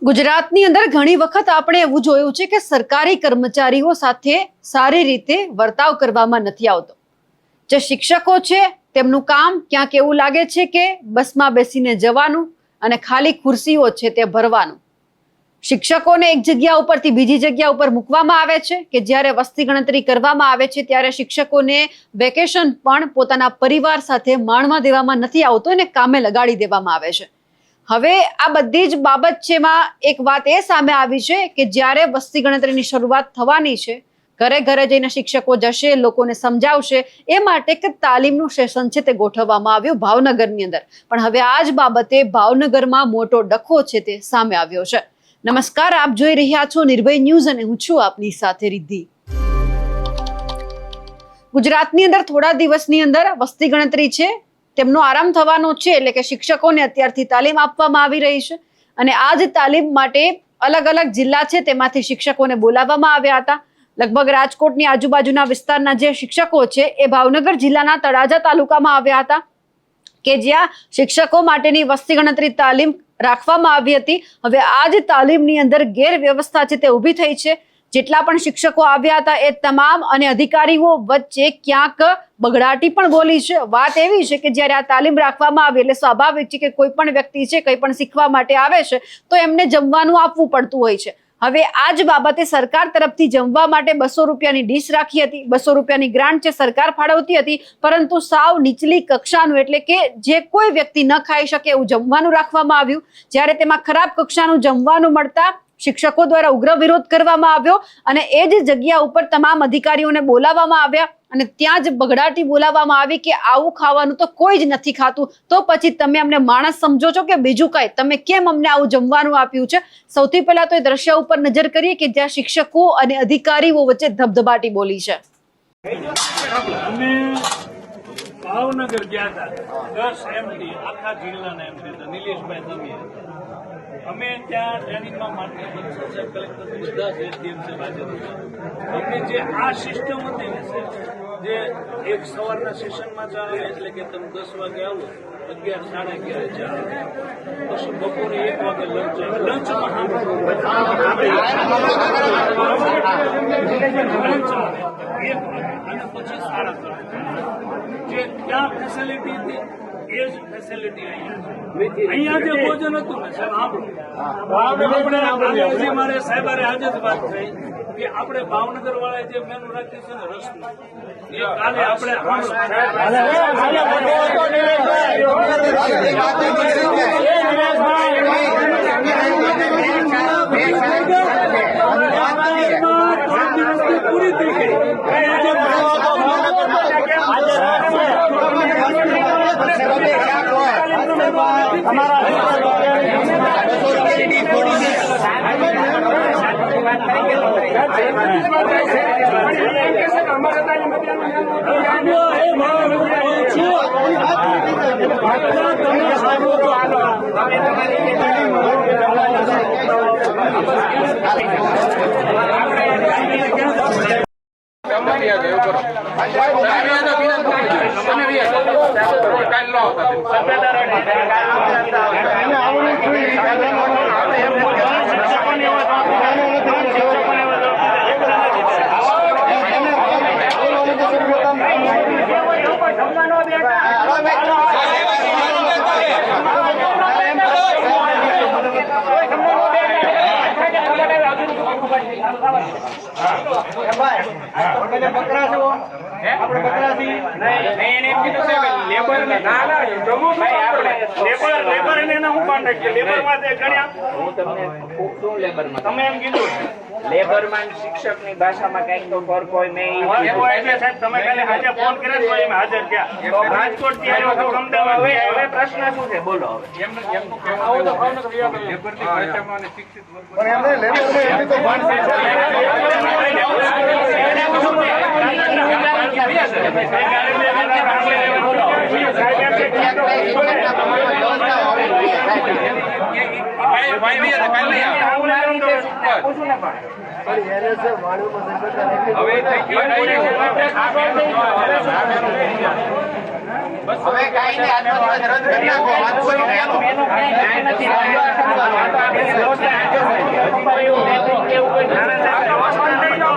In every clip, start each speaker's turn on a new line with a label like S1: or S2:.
S1: ગુજરાતની અંદર ઘણી વખત આપણે એવું જોયું છે કે સરકારી કર્મચારીઓ સાથે સારી રીતે વર્તાવ કરવામાં નથી આવતો. જે શિક્ષકો છે તેમનું કામ ક્યાંક એવું લાગે છે કે બસમાં બેસીને જવાનું અને ખાલી ખુરશીઓ છે તે ભરવાનું. શિક્ષકોને એક જગ્યા ઉપરથી બીજી જગ્યા ઉપર મૂકવામાં આવે છે કે જ્યારે વસ્તી ગણતરી કરવામાં આવે છે ત્યારે શિક્ષકોને વેકેશન પણ પોતાના પરિવાર સાથે માણવા દેવામાં નથી આવતો અને કામે લગાડી દેવામાં આવે છે. હવે આ બધી જ બાબત છે માં એક વાત એ સામે આવી છે કે જ્યારે વસ્તી ગણતરીની શરૂઆત થવાની છે, ઘરે ઘરે જઈને શિક્ષકો જશે, લોકોને સમજાવશે, એ માટે એક તાલીમનું સેશન છે તે ગોઠવવામાં આવ્યું ભાવનગરની અંદર. પણ હવે આ જ બાબતે ભાવનગરમાં મોટો ડખો છે તે સામે આવ્યો છે. નમસ્કાર, આપ જોઈ રહ્યા છો નિર્ભય ન્યૂઝ અને હું છું આપની સાથે રિદ્ધિ. ગુજરાતની અંદર થોડા દિવસની અંદર વસ્તી ગણતરી છે તેમનો આરંભ થવાનો છે, એટલે કે શિક્ષકોને અત્યારથી તાલીમ આપવામાં આવી રહી છે અને આ જ તાલીમ માટે અલગ અલગ જિલ્લા છે તેમાંથી શિક્ષકોને બોલાવવામાં આવ્યા હતા. લગભગ રાજકોટની આજુબાજુના વિસ્તારના જે શિક્ષકો છે એ ભાવનગર જિલ્લાના તળાજા તાલુકામાં આવ્યા હતા કે જ્યાં શિક્ષકો માટેની વસ્તી ગણતરી તાલીમ રાખવામાં આવી હતી. હવે આ જ તાલીમની અંદર ગેરવ્યવસ્થા છે તે ઊભી થઈ છે. જેટલા પણ શિક્ષકો આવ્યા હતા એ તમામ અને અધિકારીઓ વચ્ચે ક્યાંક બગડાટી પણ બોલી છે. વાત એવી છે કે જ્યારે આ તાલીમ રાખવામાં આવી એટલે સ્વાભાવિક છે કે કોઈ પણ વ્યક્તિ છે કંઈ પણ શીખવા માટે આવે છે તો એમને જમવાનું આપવું પડતું હોય છે. હવે આ જ બાબતે સરકાર તરફથી જમવા માટે 200 રૂપિયાની ડીશ રાખી હતી. 200 રૂપિયાની ગ્રાન્ટ છે સરકાર ફાળવતી હતી, પરંતુ સાવ નીચલી કક્ષાનું એટલે કે જે કોઈ વ્યક્તિ ન ખાઈ શકે એવું જમવાનું રાખવામાં આવ્યું. જ્યારે તેમાં ખરાબ કક્ષાનું જમવાનું મળતા શિક્ષકો દ્વારા ઉગ્ર વિરોધ કરવામાં આવ્યો અને એ જ જગ્યા ઉપર તમામ અધિકારીઓને બોલાવવામાં આવ્યા અને ત્યાં જ બગડાટી બોલાવવામાં આવી કે આવું ખાવાનું તો કોઈ જ નથી ખાતું, તો પછી તમે અમને માણસ સમજો છો કે બીજું કઈ? તમે કેમ અમને આવું જમવાનું આપ્યું છે? સૌથી પહેલા તો એ દ્રશ્ય ઉપર નજર કરીએ કે જ્યાં શિક્ષકો અને અધિકારીઓ વચ્ચે ધબધબાટી બોલી છે.
S2: ભાવનગર ગયા હતા 10 MD આખા જિલ્લાના MD હતા નિલેશભાઈ તમે અમે ત્યાં ટ્રેનિંગમાં માન્ય સાહેબ કલેક્ટર બધા જ એસડીએમ સાહેબ હાજર હતા. અમને જે આ સિસ્ટમ હતી ને જે એક સવારના સેશનમાં ચાલે એટલે કે તમે 10 વાગે આવો 11 સાડા 11 ચાલે, પછી બપોરે 1 વાગે લંચ આવે, લંચમાં લંચ આવે 1 વાગે અને પછી 3:30 જે ત્યાં ફેસિલિટી હતી એ જ ફેસિલિટી અહીંયા જે ભોજન હતું ને સાહેબ આપણે મારે સાહેબ આજે જ વાત થઈ કે આપણે ભાવનગર વાળા જે મેનુ રાખ્યું છે ને રસનું એ કાલે આપણે પૂરી થઈ ગઈ.
S3: લેબરમાં શિક્ષક ની ભાષામાં કઈક તો ફરક હોય. મેં તમે કાલે આજે ફોન કર્યો તો એમ હાજર ગયા રાજકોટ થી આવ્યો તો અમદાવાદ. હવે પ્રશ્ન શું છે બોલો?
S4: હવે કાઈ નહીં, આજનો દિવસ રદ કરી નાખો. વાત કોઈ નહીં.
S3: ઉપર એવું મેપિંગ કે એવું કોઈ ધારાસભ્ય વ્યવસ્થા નહીં તો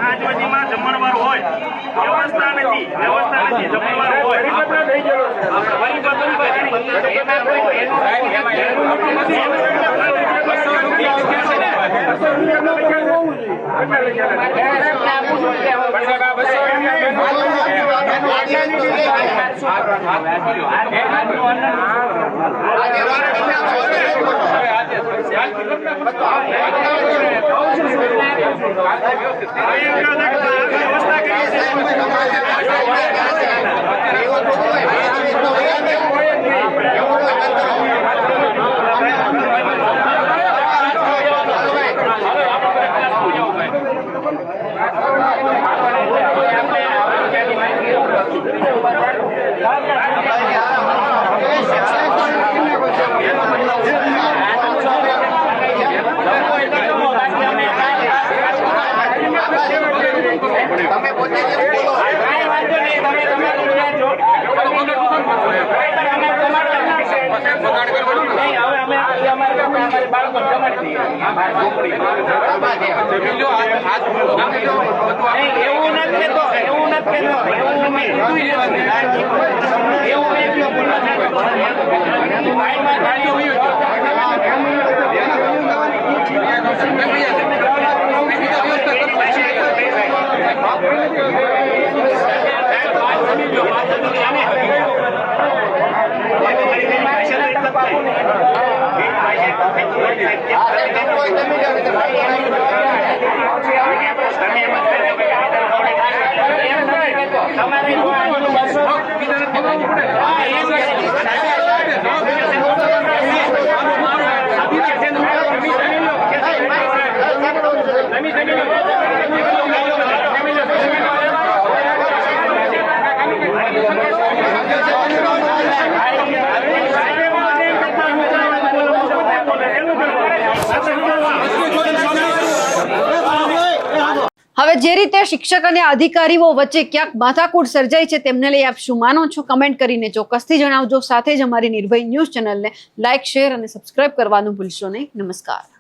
S3: આજુબાજુમાં જમણવાર હોય વ્યવસ્થા નથી જમણવાર હોય
S1: હવે જે રીતે શિક્ષક અને અધિકારીઓ વચ્ચે ક્યાંક માથાકૂટ સર્જાઈ છે તેમને લઈ આપ શું માનો છો કમેન્ટ કરીને ચોક્કસથી જણાવજો. સાથે જ અમારી નિર્ભય ન્યૂઝ ચેનલને લાઇક, શેર અને સબસ્ક્રાઇબ કરવાનું ભૂલશો નહીં. નમસ્કાર.